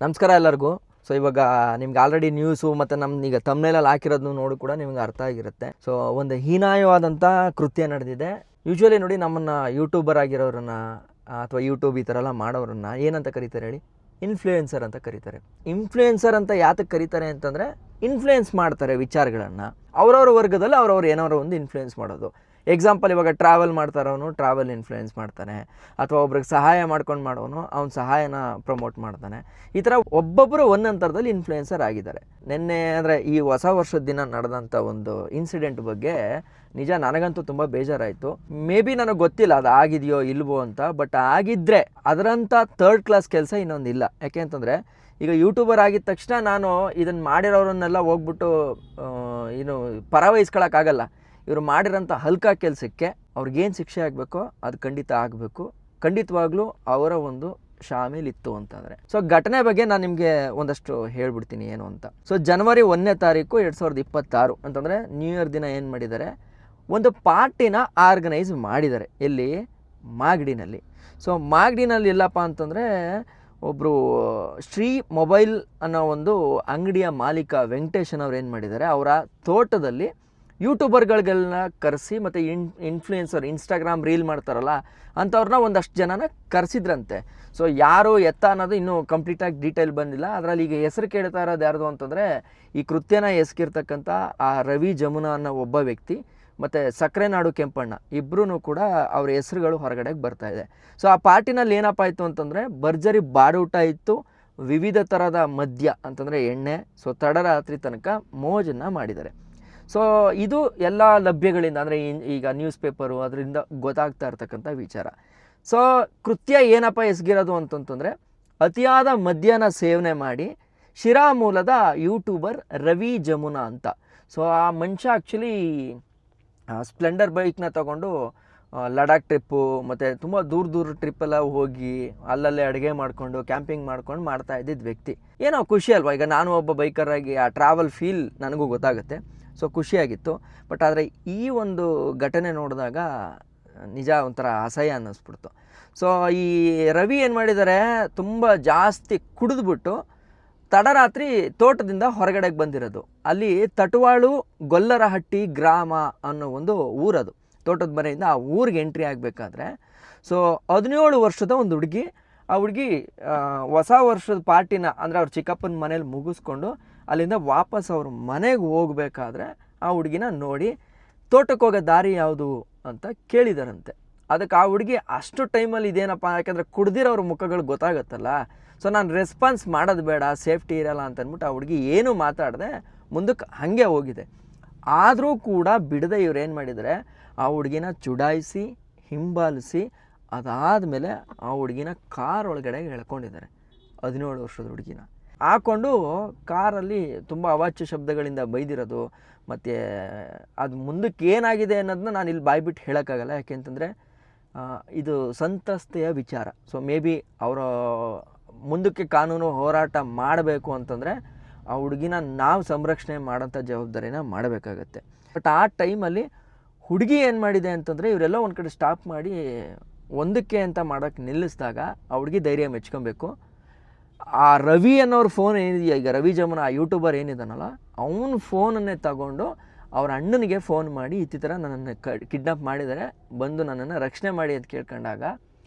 ನಮಸ್ಕಾರ ಎಲ್ಲರಿಗೂ. ಸೊ ಇವಾಗ ನಿಮ್ಗೆ ಆಲ್ರೆಡಿ ನ್ಯೂಸು ಮತ್ತು ನಮ್ಗೆ ತಮ್ಮನೇಲಲ್ಲಿ ಹಾಕಿರೋದನ್ನು ನೋಡಿ ಕೂಡ ನಿಮ್ಗೆ ಅರ್ಥ ಆಗಿರುತ್ತೆ. ಸೊ ಒಂದು ಹೀನಾಯವಾದಂಥ ಕೃತ್ಯ ನಡೆದಿದೆ. ಯೂಶ್ವಲಿ ನೋಡಿ ನಮ್ಮನ್ನು ಯೂಟ್ಯೂಬರ್ ಆಗಿರೋರನ್ನ ಅಥವಾ ಯೂಟ್ಯೂಬ್ ಈ ಥರ ಎಲ್ಲ ಮಾಡೋರನ್ನ ಏನಂತ ಕರೀತಾರೆ ಹೇಳಿ? ಇನ್ಫ್ಲೂಯೆನ್ಸರ್ ಅಂತ ಕರೀತಾರೆ. ಇನ್ಫ್ಲೂಯೆನ್ಸರ್ ಅಂತ ಯಾತಕ್ಕೆ ಕರೀತಾರೆ ಅಂತಂದರೆ ಇನ್ಫ್ಲೂಯೆನ್ಸ್ ಮಾಡ್ತಾರೆ ವಿಚಾರಗಳನ್ನು. ಅವ್ರವ್ರ ವರ್ಗದಲ್ಲಿ ಅವ್ರವ್ರು ಏನಾದ್ರು ಒಂದು ಇನ್ಫ್ಲೂಯೆನ್ಸ್ ಮಾಡೋದು. ಎಕ್ಸಾಂಪಲ್, ಇವಾಗ ಟ್ರಾವೆಲ್ ಮಾಡ್ತಾರೋನು ಟ್ರಾವೆಲ್ ಇನ್ಫ್ಲೂಯೆನ್ಸ್ ಮಾಡ್ತಾನೆ, ಅಥವಾ ಒಬ್ರಿಗೆ ಸಹಾಯ ಮಾಡ್ಕೊಂಡು ಮಾಡೋನು ಅವ್ನ ಸಹಾಯನ ಪ್ರಮೋಟ್ ಮಾಡ್ತಾನೆ. ಈ ಥರ ಒಬ್ಬೊಬ್ಬರು ಒಂದೊಂಥರದಲ್ಲಿ ಇನ್ಫ್ಲೂಯೆನ್ಸರ್ ಆಗಿದ್ದಾರೆ. ನಿನ್ನೆ ಅಂದರೆ ಈ ಹೊಸ ವರ್ಷದ ದಿನ ನಡೆದಂಥ ಒಂದು ಇನ್ಸಿಡೆಂಟ್ ಬಗ್ಗೆ ನಿಜ ನನಗಂತೂ ತುಂಬ ಬೇಜಾರಾಯಿತು. ಮೇ ಬಿ ನನಗೆ ಗೊತ್ತಿಲ್ಲ ಅದು ಆಗಿದೆಯೋ ಇಲ್ವೋ ಅಂತ, ಬಟ್ ಆಗಿದ್ದರೆ ಅದರಂಥ ಥರ್ಡ್ ಕ್ಲಾಸ್ ಕೆಲಸ ಇನ್ನೊಂದಿಲ್ಲ. ಯಾಕೆ ಅಂತಂದರೆ ಈಗ ಯೂಟ್ಯೂಬರ್ ಆಗಿದ ತಕ್ಷಣ ನಾನು ಇದನ್ನು ಮಾಡಿರೋರನ್ನೆಲ್ಲ ಹೋಗ್ಬಿಟ್ಟು ಪರ ವಹಿಸ್ಕೊಳಕ್ಕಾಗಲ್ಲ. ಇವರು ಮಾಡಿರೋಂಥ ಹಲ್ಕ ಕೆಲಸಕ್ಕೆ ಅವ್ರಿಗೇನು ಶಿಕ್ಷೆ ಆಗಬೇಕೋ ಅದು ಖಂಡಿತ ಆಗಬೇಕು. ಖಂಡಿತವಾಗ್ಲೂ ಅವರ ಒಂದು ಶಾಮೀಲಿತ್ತು ಅಂತಂದರೆ. ಸೊ ಘಟನೆ ಬಗ್ಗೆ ನಾನು ನಿಮಗೆ ಒಂದಷ್ಟು ಹೇಳ್ಬಿಡ್ತೀನಿ ಏನು ಅಂತ. ಸೊ ಜನವರಿ 1ನೇ ತಾರೀಕು 2026 ಅಂತಂದರೆ ನ್ಯೂ ಇಯರ್ ದಿನ ಏನು ಮಾಡಿದ್ದಾರೆ, ಒಂದು ಪಾರ್ಟಿನ ಆರ್ಗನೈಸ್ ಮಾಡಿದ್ದಾರೆ. ಎಲ್ಲಿ? ಮಾಗಡಿನಲ್ಲಿ. ಸೊ ಮಾಗಡಿನಲ್ಲಿ ಎಲ್ಲಪ್ಪ ಅಂತಂದರೆ ಒಬ್ಬರು ಶ್ರೀ ಮೊಬೈಲ್ ಅನ್ನೋ ಒಂದು ಅಂಗಡಿಯ ಮಾಲೀಕ ವೆಂಕಟೇಶನ್ ಅವ್ರು ಏನು ಮಾಡಿದ್ದಾರೆ, ಅವರ ತೋಟದಲ್ಲಿ ಯೂಟ್ಯೂಬರ್ಗಳನ್ನ ಕರೆಸಿ ಮತ್ತು ಇನ್ಫ್ಲೂಯೆನ್ಸರ್ ಇನ್ಸ್ಟಾಗ್ರಾಮ್ ರೀಲ್ ಮಾಡ್ತಾರಲ್ಲ ಅಂಥವ್ರನ್ನ ಒಂದಷ್ಟು ಜನನ ಕರೆಸಿದ್ರಂತೆ. ಸೊ ಯಾರು ಎತ್ತ ಅನ್ನೋದು ಇನ್ನೂ ಕಂಪ್ಲೀಟಾಗಿ ಡೀಟೇಲ್ ಬಂದಿಲ್ಲ. ಅದರಲ್ಲಿ ಈಗ ಹೆಸರು ಕೇಳ್ತಾ ಇರೋದು ಯಾರ್ದು ಅಂತಂದರೆ ಈ ಕೃತ್ಯನ ಎಸಗಿರ್ತಕ್ಕಂಥ ಆ ರವಿ ಜಮುನಾ ಅನ್ನೋ ಒಬ್ಬ ವ್ಯಕ್ತಿ ಮತ್ತು ಸಕ್ಕರೆನಾಡು ಕೆಂಪಣ್ಣ ಇಬ್ಬರೂ ಕೂಡ ಅವ್ರ ಹೆಸರುಗಳು ಹೊರಗಡೆಗೆ ಬರ್ತಾಯಿದೆ. ಸೊ ಆ ಪಾರ್ಟಿನಲ್ಲಿ ಏನಪ್ಪ ಆಯಿತು ಅಂತಂದರೆ ಭರ್ಜರಿ ಬಾಡೂಟ ಇತ್ತು, ವಿವಿಧ ಥರದ ಮದ್ಯ ಅಂತಂದರೆ ಎಣ್ಣೆ. ಸೊ ತಡರಾತ್ರಿ ತನಕ ಮೋಜನ್ನು ಮಾಡಿದ್ದಾರೆ. ಸೊ ಇದು ಎಲ್ಲ ಲಭ್ಯಗಳಿಂದ ಅಂದರೆ ಈಗ ನ್ಯೂಸ್ ಪೇಪರು ಅದರಿಂದ ಗೊತ್ತಾಗ್ತಾ ಇರ್ತಕ್ಕಂಥ ವಿಚಾರ. ಸೊ ಕೃತ್ಯ ಏನಪ್ಪ ಎಸಗಿರೋದು ಅಂತಂತಂದರೆ ಅತಿಯಾದ ಮದ್ಯನ ಸೇವನೆ ಮಾಡಿ ಶಿರಾ ಮೂಲದ ಯೂಟ್ಯೂಬರ್ ರವಿ ಜಮುನಾ ಅಂತ. ಸೊ ಆ ಮನುಷ್ಯ ಆ್ಯಕ್ಚುಲಿ ಸ್ಪ್ಲೆಂಡರ್ ಬೈಕ್ನ ತೊಗೊಂಡು ಲಡಾಖ್ ಟ್ರಿಪ್ಪು ಮತ್ತು ತುಂಬ ದೂರ ಟ್ರಿಪ್ಪೆಲ್ಲ ಹೋಗಿ ಅಲ್ಲಲ್ಲೇ ಅಡುಗೆ ಮಾಡಿಕೊಂಡು ಕ್ಯಾಂಪಿಂಗ್ ಮಾಡ್ಕೊಂಡು ಮಾಡ್ತಾ ಇದ್ದಿದ್ದ ವ್ಯಕ್ತಿ. ಏನೋ ಖುಷಿ ಅಲ್ವಾ? ಈಗ ನಾನು ಒಬ್ಬ ಬೈಕರಾಗಿ ಆ ಟ್ರಾವೆಲ್ ಫೀಲ್ ನನಗೂ ಗೊತ್ತಾಗುತ್ತೆ. ಸೊ ಖುಷಿಯಾಗಿತ್ತು. ಬಟ್ ಆದರೆ ಈ ಒಂದು ಘಟನೆ ನೋಡಿದಾಗ ನಿಜ ಒಂಥರ ಅಸಹ್ಯ ಅನ್ನಿಸ್ಬಿಡ್ತು. ಸೊ ಈ ರವಿ ಏನು ಮಾಡಿದ್ದಾರೆ, ತುಂಬ ಜಾಸ್ತಿ ಕುಡಿದ್ಬಿಟ್ಟು ತಡರಾತ್ರಿ ತೋಟದಿಂದ ಹೊರಗಡೆಗೆ ಬಂದಿರೋದು. ಅಲ್ಲಿ ತಟವಾಳು ಗೊಲ್ಲರಹಟ್ಟಿ ಗ್ರಾಮ ಅನ್ನೋ ಒಂದು ಊರದು. ತೋಟದ ಮನೆಯಿಂದ ಆ ಊರಿಗೆ ಎಂಟ್ರಿ ಆಗಬೇಕಾದ್ರೆ ಸೊ 17 ವರ್ಷದ ಒಂದು ಹುಡುಗಿ, ಆ ಹುಡುಗಿ ಹೊಸ ವರ್ಷದ ಪಾರ್ಟಿನ ಅಂದರೆ ಅವ್ರ ಚಿಕ್ಕಪ್ಪನ ಮನೇಲಿ ಮುಗಿಸ್ಕೊಂಡು ಅಲ್ಲಿಂದ ವಾಪಸ್ ಅವ್ರ ಮನೆಗೆ ಹೋಗಬೇಕಾದ್ರೆ ಆ ಹುಡುಗಿನ ನೋಡಿ ತೋಟಕ್ಕೆ ಹೋಗೋ ದಾರಿ ಯಾವುದು ಅಂತ ಕೇಳಿದಾರಂತೆ. ಅದಕ್ಕೆ ಆ ಹುಡುಗಿ ಅಷ್ಟು ಟೈಮಲ್ಲಿ ಇದೇನಪ್ಪ, ಯಾಕೆಂದರೆ ಕುಡ್ದಿರೋರ ಮುಖಗಳು ಗೊತ್ತಾಗುತ್ತಲ್ಲ. ಸೊ ನಾನು ರೆಸ್ಪಾನ್ಸ್ ಮಾಡೋದು ಬೇಡ, ಸೇಫ್ಟಿ ಇರಲ್ಲ ಅಂತ ಅಂದ್ಬಿಟ್ಟು ಆ ಹುಡುಗಿ ಏನೂ ಮಾತಾಡದೆ ಮುಂದಕ್ಕೆ ಹಾಗೆ ಹೋಗಿದೆ. ಆದರೂ ಕೂಡ ಬಿಡದೆ ಇವ್ರು ಏನು ಮಾಡಿದ್ದಾರೆ, ಆ ಹುಡುಗಿನ ಚುಡಾಯಿಸಿ ಹಿಂಬಾಲಿಸಿ ಅದಾದಮೇಲೆ ಆ ಹುಡುಗಿನ ಕಾರ್ ಒಳಗಡೆ ಎಳ್ಕೊಂಡಿದ್ದಾರೆ. 17 ವರ್ಷದ ಹುಡುಗಿನ ಹಾಕ್ಕೊಂಡು ಕಾರಲ್ಲಿ ತುಂಬ ಅವಾಚ್ಯ ಶಬ್ದಗಳಿಂದ ಬೈದಿರೋದು. ಮತ್ತು ಅದು ಮುಂದಕ್ಕೆ ಏನಾಗಿದೆ ಅನ್ನೋದನ್ನ ನಾನು ಇಲ್ಲಿ ಬಾಯ್ಬಿಟ್ಟು ಹೇಳೋಕ್ಕಾಗಲ್ಲ. ಯಾಕೆಂತಂದರೆ ಇದು ಸಂತ್ರಸ್ತೆಯ ವಿಚಾರ. ಸೊ ಮೇ ಬಿ ಅವರ ಮುಂದಕ್ಕೆ ಕಾನೂನು ಹೋರಾಟ ಮಾಡಬೇಕು ಅಂತಂದರೆ ಆ ಹುಡುಗಿನ ನಾವು ಸಂರಕ್ಷಣೆ ಮಾಡೋಂಥ ಜವಾಬ್ದಾರಿನ ಮಾಡಬೇಕಾಗತ್ತೆ. ಬಟ್ ಆ ಟೈಮಲ್ಲಿ ಹುಡುಗಿ ಏನು ಮಾಡಿದೆ ಅಂತಂದರೆ ಇವರೆಲ್ಲ ಒಂದು ಕಡೆ ಸ್ಟಾಪ್ ಮಾಡಿ ಒಂದಕ್ಕೆ ಅಂತ ಮಾಡೋಕ್ಕೆ ನಿಲ್ಲಿಸಿದಾಗ ಆ ಹುಡುಗಿ ಧೈರ್ಯ ಮೆಚ್ಕೊಬೇಕು. ಆ ರವಿ ಅನ್ನೋರು ಫೋನ್ ಏನಿದೆಯಾ, ಈಗ ರವಿ ಜಮುನಾ ಆ ಯೂಟ್ಯೂಬರ್ ಏನಿದಾನಲ್ಲ ಅವನ ಫೋನನ್ನೇ ತಗೊಂಡು ಅವ್ರ ಅಣ್ಣನಿಗೆ ಫೋನ್ ಮಾಡಿ ಈ ಥರ ನನ್ನನ್ನು ಕಿಡ್ನಾಪ್ ಮಾಡಿದ್ದಾರೆ, ಬಂದು ನನ್ನನ್ನು ರಕ್ಷಣೆ ಮಾಡಿ ಅಂತ ಕೇಳ್ಕೊಂಡಾಗ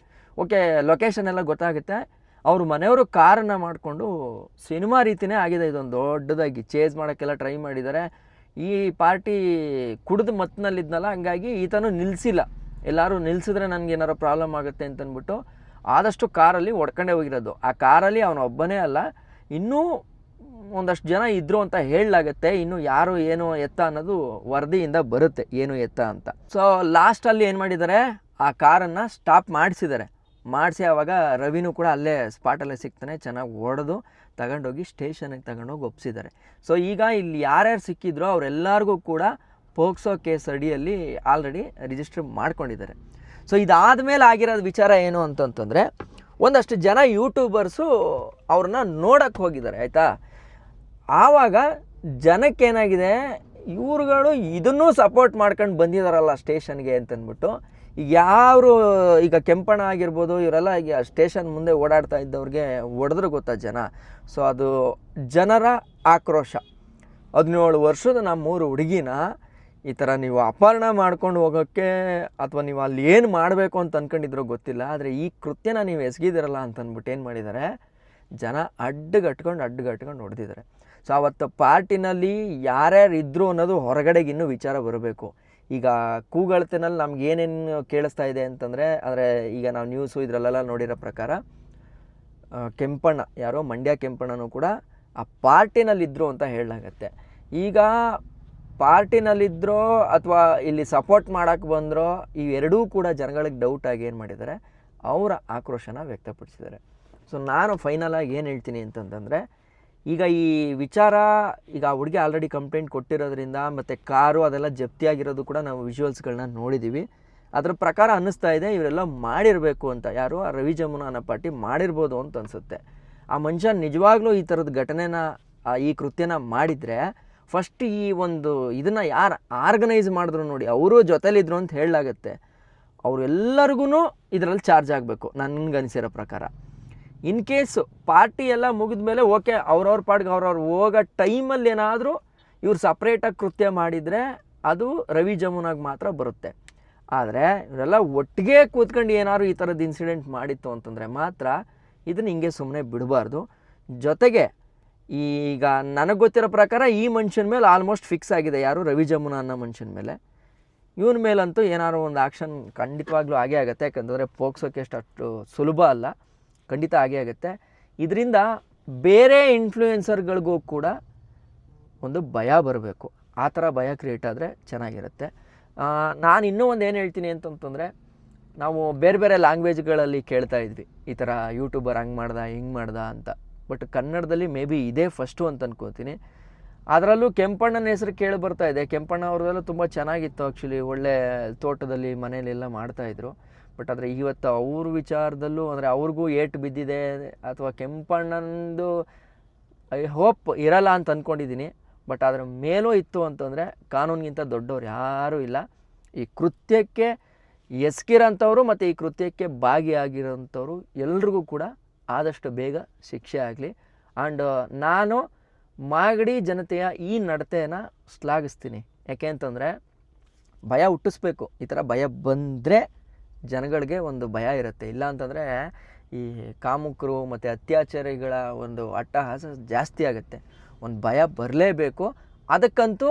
ಓಕೆ ಲೊಕೇಶನ್ ಎಲ್ಲ ಗೊತ್ತಾಗುತ್ತೆ. ಅವ್ರ ಮನೆಯವರು ಕಾರನ್ನು ಮಾಡಿಕೊಂಡು ಸಿನಿಮಾ ರೀತಿಯೇ ಆಗಿದೆ. ಇದೊಂದು ದೊಡ್ಡದಾಗಿ ಚೇಸ್ ಮಾಡೋಕ್ಕೆಲ್ಲ ಟ್ರೈ ಮಾಡಿದ್ದಾರೆ. ಈ ಪಾರ್ಟಿ ಕುಡಿದು ಮತ್ತಿನಲ್ಲಿದ್ನಲ್ಲ, ಹಂಗಾಗಿ ಈತನೂ ನಿಲ್ಲಿಸಿಲ್ಲ. ಎಲ್ಲರೂ ನಿಲ್ಲಿಸಿದ್ರೆ ನನಗೇನಾರು ಪ್ರಾಬ್ಲಮ್ ಆಗುತ್ತೆ ಅಂತಂದ್ಬಿಟ್ಟು ಆದಷ್ಟು ಕಾರಲ್ಲಿ ಹೊಡ್ಕೊಂಡೇ ಹೋಗಿರೋದು. ಆ ಕಾರಲ್ಲಿ ಅವನೊಬ್ಬನೇ ಅಲ್ಲ, ಇನ್ನೂ ಒಂದಷ್ಟು ಜನ ಇದ್ದರು ಅಂತ ಹೇಳಲಾಗುತ್ತೆ. ಇನ್ನು ಯಾರು ಏನು ಎತ್ತ ಅನ್ನೋದು ವರದಿಯಿಂದ ಬರುತ್ತೆ, ಏನು ಎತ್ತ ಅಂತ. ಸೊ ಲಾಸ್ಟಲ್ಲಿ ಏನು ಮಾಡಿದ್ದಾರೆ, ಆ ಕಾರನ್ನು ಸ್ಟಾಪ್ ಮಾಡಿಸಿದ್ದಾರೆ. ಮಾಡಿಸಿ ಆವಾಗ ರವಿನೂ ಕೂಡ ಅಲ್ಲೇ ಸ್ಪಾಟಲ್ಲೇ ಸಿಗ್ತಾನೆ, ಚೆನ್ನಾಗಿ ಓಡೋದು ತಗೊಂಡೋಗಿ ಸ್ಟೇಷನ್ಗೆ ತಗೊಂಡೋಗಿ ಒಪ್ಪಿಸಿದ್ದಾರೆ. ಸೊ ಈಗ ಇಲ್ಲಿ ಯಾರ್ಯಾರು ಸಿಕ್ಕಿದ್ರೋ ಅವರೆಲ್ಲರಿಗೂ ಕೂಡ ಪೋಕ್ಸೋ ಕೇಸ್ ಅಡಿಯಲ್ಲಿ ಆಲ್ರೆಡಿ ರಿಜಿಸ್ಟರ್ ಮಾಡ್ಕೊಂಡಿದ್ದಾರೆ. ಸೊ ಇದಾದಮೇಲೆ ಆಗಿರೋದು ವಿಚಾರ ಏನು ಅಂತಂತಂದರೆ ಒಂದಷ್ಟು ಜನ ಯೂಟ್ಯೂಬರ್ಸು ಅವ್ರನ್ನ ನೋಡೋಕ್ಕೆ ಹೋಗಿದ್ದಾರೆ, ಆಯಿತಾ. ಆವಾಗ ಜನಕ್ಕೇನಾಗಿದೆ, ಇವ್ರುಗಳು ಇದನ್ನೂ ಸಪೋರ್ಟ್ ಮಾಡ್ಕೊಂಡು ಬಂದಿದ್ದಾರಲ್ಲ ಸ್ಟೇಷನ್ಗೆ ಅಂತಂದ್ಬಿಟ್ಟು ಈಗ ಯಾರು ಈಗ ಕೆಂಪಣ್ಣ ಆಗಿರ್ಬೋದು ಇವರೆಲ್ಲ ಈಗ ಸ್ಟೇಷನ್ ಮುಂದೆ ಓಡಾಡ್ತಾ ಇದ್ದವ್ರಿಗೆ ಹೊಡೆದ್ರೆ ಗೊತ್ತಾ ಜನ. ಸೊ ಅದು ಜನರ ಆಕ್ರೋಶ. 17 ವರ್ಷದ ನಮ್ಮೂರು ಹುಡುಗಿನ ಈ ಥರ ನೀವು ಅಪಹರಣ ಮಾಡ್ಕೊಂಡು ಹೋಗೋಕ್ಕೆ ಅಥವಾ ನೀವು ಅಲ್ಲಿ ಏನು ಮಾಡಬೇಕು ಅಂತ ಅಂದ್ಕೊಂಡಿದ್ರೋ ಗೊತ್ತಿಲ್ಲ, ಆದರೆ ಈ ಕೃತ್ಯನ ನೀವು ಎಸಗಿದಿರಲ್ಲ ಅಂತ ಅಂದ್ಬಿಟ್ಟು ಏನು ಮಾಡಿದ್ದಾರೆ, ಜನ ಅಡ್ಡಗಟ್ಕೊಂಡು ಹೊಡೆದಿದ್ದಾರೆ. ಸೊ ಆವತ್ತು ಪಾರ್ಟಿನಲ್ಲಿ ಯಾರ್ಯಾರು ಇದ್ದರು ಅನ್ನೋದು ಹೊರಗಡೆಗೆ ಇನ್ನೂ ವಿಚಾರ ಬರಬೇಕು. ಈಗ ಕೂಗಳತೆನಲ್ಲಿ ನಮ್ಗೆ ಏನೇನು ಕೇಳಿಸ್ತಾ ಇದೆ ಅಂತಂದರೆ, ಅಂದರೆ ಈಗ ನಾವು ನ್ಯೂಸು ಇದರಲ್ಲೆಲ್ಲ ನೋಡಿರೋ ಪ್ರಕಾರ ಕೆಂಪಣ್ಣ, ಯಾರೋ ಮಂಡ್ಯ ಕೆಂಪಣ್ಣನೂ ಕೂಡ ಆ ಪಾರ್ಟಿನಲ್ಲಿದ್ದರು ಅಂತ ಹೇಳಲಾಗತ್ತೆ. ಈಗ ಪಾರ್ಟಿನಲ್ಲಿದ್ದರೋ ಅಥವಾ ಇಲ್ಲಿ ಸಪೋರ್ಟ್ ಮಾಡೋಕ್ಕೆ ಬಂದರೋ ಇವೆರಡೂ ಕೂಡ ಜನಗಳಿಗೆ ಡೌಟ್ ಆಗಿ ಏನು ಮಾಡಿದ್ದಾರೆ, ಅವರ ಆಕ್ರೋಶನ ವ್ಯಕ್ತಪಡಿಸಿದ್ದಾರೆ. ಸೊ ನಾನು ಫೈನಲಾಗಿ ಏನು ಹೇಳ್ತೀನಿ ಅಂತಂದರೆ, ಈಗ ಈ ವಿಚಾರ ಈಗ ಹುಡುಗಿ ಆಲ್ರೆಡಿ ಕಂಪ್ಲೇಂಟ್ ಕೊಟ್ಟಿರೋದ್ರಿಂದ ಮತ್ತು ಕಾರು ಅದೆಲ್ಲ ಜಪ್ತಿಯಾಗಿರೋದು ಕೂಡ ನಾವು ವಿಜುವಲ್ಸ್ಗಳನ್ನ ನೋಡಿದ್ದೀವಿ. ಅದ್ರ ಪ್ರಕಾರ ಅನ್ನಿಸ್ತಾ ಇದೆ ಇವರೆಲ್ಲ ಮಾಡಿರಬೇಕು ಅಂತ. ಯಾರು ಆ ರವಿ ಜಮುನಾ ಅನ್ನೋ ಪಾರ್ಟಿ ಮಾಡಿರ್ಬೋದು ಅಂತ ಅನಿಸುತ್ತೆ. ಆ ಮನುಷ್ಯ ನಿಜವಾಗ್ಲೂ ಈ ಥರದ ಘಟನೆನ ಈ ಕೃತ್ಯನ ಮಾಡಿದರೆ ಫಸ್ಟ್ ಈ ಒಂದು ಇದನ್ನು ಯಾರು ಆರ್ಗನೈಸ್ ಮಾಡಿದ್ರು ನೋಡಿ, ಅವರು ಜೊತೆಲಿದ್ರು ಅಂತ ಹೇಳಲಾಗತ್ತೆ. ಅವರೆಲ್ಲರಿಗೂ ಇದರಲ್ಲಿ ಚಾರ್ಜ್ ಆಗಬೇಕು ನನಗನ್ಸಿರೋ ಪ್ರಕಾರ. ಇನ್ ಕೇಸು ಪಾರ್ಟಿ ಎಲ್ಲ ಮುಗಿದ ಮೇಲೆ ಓಕೆ, ಅವ್ರವ್ರ ಪಾಡ್ಗೆ ಅವ್ರವ್ರು ಹೋಗೋ ಟೈಮಲ್ಲಿ ಏನಾದರೂ ಇವ್ರು ಸಪ್ರೇಟಾಗಿ ಕೃತ್ಯ ಮಾಡಿದರೆ ಅದು ರವಿ ಜಮುನಾಗೆ ಮಾತ್ರ ಬರುತ್ತೆ. ಆದರೆ ಇವರೆಲ್ಲ ಒಟ್ಟಿಗೆ ಕೂತ್ಕೊಂಡು ಏನಾದ್ರು ಈ ಥರದ್ದು ಇನ್ಸಿಡೆಂಟ್ ಮಾಡಿತ್ತು ಅಂತಂದರೆ ಮಾತ್ರ ಇದನ್ನು ಹಿಂಗೆ ಸುಮ್ಮನೆ ಬಿಡಬಾರ್ದು. ಜೊತೆಗೆ ಈಗ ನನಗೆ ಗೊತ್ತಿರೋ ಪ್ರಕಾರ ಈ ಮನುಷ್ಯನ ಮೇಲೆ ಆಲ್ಮೋಸ್ಟ್ ಫಿಕ್ಸ್ ಆಗಿದೆ, ಯಾರು ರವಿ ಜಮುನಾ ಅನ್ನೋ ಮನುಷ್ಯನ ಮೇಲೆ. ಇವನ ಮೇಲಂತೂ ಏನಾದ್ರು ಒಂದು ಆ್ಯಕ್ಷನ್ ಖಂಡಿತವಾಗ್ಲೂ ಆಗೇ ಆಗುತ್ತೆ. ಯಾಕಂದರೆ ಪೋಕ್ಸೋಕ್ಕೆ ಅಷ್ಟು ಸುಲಭ ಅಲ್ಲ, ಖಂಡಿತ ಆಗೇ ಆಗುತ್ತೆ. ಇದರಿಂದ ಬೇರೆ ಇನ್ಫ್ಲೂಯೆನ್ಸರ್ಗಳಿಗೂ ಕೂಡ ಒಂದು ಭಯ ಬರಬೇಕು. ಆ ಥರ ಭಯ ಕ್ರಿಯೇಟ್ ಆದರೆ ಚೆನ್ನಾಗಿರುತ್ತೆ. ನಾನು ಇನ್ನೂ ಒಂದು ಏನು ಹೇಳ್ತೀನಿ ಅಂತಂತಂದರೆ, ನಾವು ಬೇರೆ ಬೇರೆ ಲ್ಯಾಂಗ್ವೇಜ್ಗಳಲ್ಲಿ ಕೇಳ್ತಾ ಇದ್ವಿ ಈ ಥರ ಯೂಟ್ಯೂಬರ್ ಹಂಗೆ ಮಾಡ್ದ ಹಿಂಗೆ ಮಾಡ್ದ ಅಂತ. ಬಟ್ ಕನ್ನಡದಲ್ಲಿ ಮೇ ಬಿ ಇದೇ ಫಸ್ಟು ಅಂತ ಅನ್ಕೋತೀನಿ. ಅದರಲ್ಲೂ ಕೆಂಪಣ್ಣನ ಹೆಸರು ಕೇಳಿ ಬರ್ತಾ ಇದೆ. ಕೆಂಪಣ್ಣ ಅವ್ರದ್ದೆಲ್ಲ ತುಂಬ ಚೆನ್ನಾಗಿತ್ತು ಆ್ಯಕ್ಚುಲಿ, ಒಳ್ಳೆ ತೋಟದಲ್ಲಿ ಮನೆಯಲ್ಲೆಲ್ಲ ಮಾಡ್ತಾಯಿದ್ರು. ಬಟ್ ಆದರೆ ಇವತ್ತು ಅವ್ರ ವಿಚಾರದಲ್ಲೂ ಅಂದರೆ ಅವ್ರಿಗೂ ಏಟು ಬಿದ್ದಿದೆ ಅಥವಾ ಕೆಂಪಣ್ಣಂದು ಐ ಹೋಪ್ ಇರಲ್ಲ ಅಂತ ಅಂದ್ಕೊಂಡಿದ್ದೀನಿ. ಬಟ್ ಅದರ ಮೇಲೂ ಇತ್ತು ಅಂತಂದರೆ ಕಾನೂನಿಗಿಂತ ದೊಡ್ಡವ್ರು ಯಾರೂ ಇಲ್ಲ. ಈ ಕೃತ್ಯಕ್ಕೆ ಎಸ್ಕಿರೋಂಥವ್ರು ಮತ್ತು ಈ ಕೃತ್ಯಕ್ಕೆ ಭಾಗಿಯಾಗಿರೋಂಥವ್ರು ಎಲ್ರಿಗೂ ಕೂಡ ಆದಷ್ಟು ಬೇಗ ಶಿಕ್ಷೆ ಆಗಲಿ. ಆ್ಯಂಡ್ ನಾನು ಮಾಗಡಿ ಜನತೆಯ ಈ ನಡತೆಯನ್ನು ಶ್ಲಾಘಿಸ್ತೀನಿ. ಯಾಕೆ ಅಂತಂದರೆ ಭಯ ಹುಟ್ಟಿಸ್ಬೇಕು. ಈ ಥರ ಭಯ ಬಂದರೆ ಜನಗಳಿಗೆ ಒಂದು ಭಯ ಇರುತ್ತೆ. ಇಲ್ಲ ಅಂತಂದರೆ ಈ ಕಾಮುಕರು ಮತ್ತು ಅತ್ಯಾಚಾರಿಗಳ ಒಂದು ಅಟ್ಟಹಾಸ ಜಾಸ್ತಿ ಆಗುತ್ತೆ. ಒಂದು ಭಯ ಬರಲೇಬೇಕು. ಅದಕ್ಕಂತೂ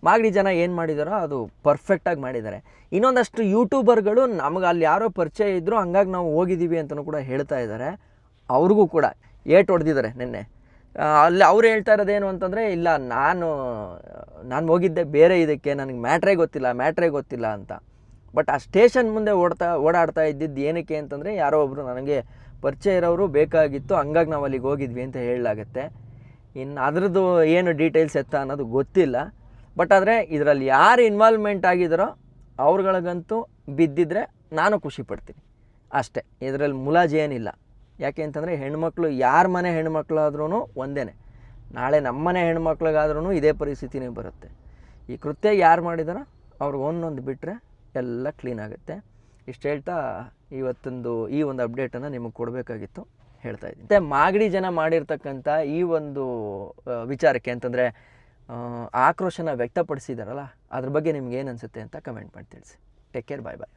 ಮಾಗಡಿ ಜನ ಏನು ಮಾಡಿದಾರೋ ಅದು ಪರ್ಫೆಕ್ಟಾಗಿ ಮಾಡಿದ್ದಾರೆ. ಇನ್ನೊಂದಷ್ಟು ಯೂಟ್ಯೂಬರ್ಗಳು ನಮಗೆ ಅಲ್ಲಿ ಯಾರೋ ಪರಿಚಯ ಇದ್ದರು, ಹಂಗಾಗಿ ನಾವು ಹೋಗಿದ್ದೀವಿ ಅಂತಲೂ ಕೂಡ ಹೇಳ್ತಾ ಇದ್ದಾರೆ. ಅವ್ರಿಗೂ ಕೂಡ ಏಟು ಹೊಡೆದಿದ್ದಾರೆ ನಿನ್ನೆ. ಅಲ್ಲಿ ಅವ್ರು ಹೇಳ್ತಾ ಇರೋದೇನು ಅಂತಂದರೆ, ಇಲ್ಲ ನಾನು ಹೋಗಿದ್ದೆ ಬೇರೆ ಇದಕ್ಕೆ, ನನಗೆ ಮ್ಯಾಟ್ರೇ ಗೊತ್ತಿಲ್ಲ ಅಂತ. ಬಟ್ ಆ ಸ್ಟೇಷನ್ ಮುಂದೆ ಓಡಾಡ್ತಾ ಇದ್ದಿದ್ದು ಏನಕ್ಕೆ ಅಂತಂದರೆ, ಯಾರೋ ಒಬ್ಬರು ನನಗೆ ಪರಿಚಯ ಇರೋರು ಬೇಕಾಗಿತ್ತು, ಹಂಗಾಗಿ ನಾವು ಅಲ್ಲಿಗೆ ಹೋಗಿದ್ವಿ ಅಂತ ಹೇಳಲಾಗತ್ತೆ. ಇನ್ನು ಅದರದ್ದು ಏನು ಡೀಟೇಲ್ಸ್ ಎತ್ತ ಅನ್ನೋದು ಗೊತ್ತಿಲ್ಲ. ಬಟ್ ಆದರೆ ಇದರಲ್ಲಿ ಯಾರು ಇನ್ವಾಲ್ವ್ಮೆಂಟ್ ಆಗಿದ್ದಾರೋ ಅವ್ರುಗಳಿಗಂತೂ ಬಿದ್ದಿದ್ರೆ ನಾನು ಖುಷಿ ಪಡ್ತೀನಿ ಅಷ್ಟೇ. ಇದರಲ್ಲಿ ಮುಲಾಜಿ ಏನಿಲ್ಲ. ಯಾಕೆ ಅಂತಂದರೆ ಹೆಣ್ಮಕ್ಳು ಯಾರ ಮನೆ ಹೆಣ್ಮಕ್ಳಾದ್ರೂ ಒಂದೇ, ನಾಳೆ ನಮ್ಮನೆ ಹೆಣ್ಮಕ್ಳಿಗಾದ್ರೂ ಇದೇ ಪರಿಸ್ಥಿತಿನೇ ಬರುತ್ತೆ. ಈ ಕೃತ್ಯ ಯಾರು ಮಾಡಿದಾರೋ ಅವ್ರಿಗೆ ಒಂದೊಂದು ಬಿಟ್ಟರೆ ಎಲ್ಲ ಕ್ಲೀನ್ ಆಗುತ್ತೆ. ಇಷ್ಟು ಹೇಳ್ತಾ ಈ ಒಂದು ಅಪ್ಡೇಟನ್ನು ನಿಮಗೆ ಕೊಡಬೇಕಾಗಿತ್ತು, ಹೇಳ್ತಾ ಇದ್ದೀನಿ. ಮತ್ತು ಮಾಗಡಿ ಜನ ಮಾಡಿರ್ತಕ್ಕಂಥ ಈ ಒಂದು ವಿಚಾರಕ್ಕೆ ಅಂತಂದರೆ ಆಕ್ರೋಶನ ವ್ಯಕ್ತಪಡಿಸಿದಾರಲ್ಲ, ಅದ್ರ ಬಗ್ಗೆ ನಿಮ್ಗೆ ಏನು ಅನಿಸುತ್ತೆ ಅಂತ ಕಮೆಂಟ್ ಮಾಡಿ ತಿಳಿಸಿ. ಟೇಕ್ ಕೇರ್, ಬಾಯ್ ಬಾಯ್.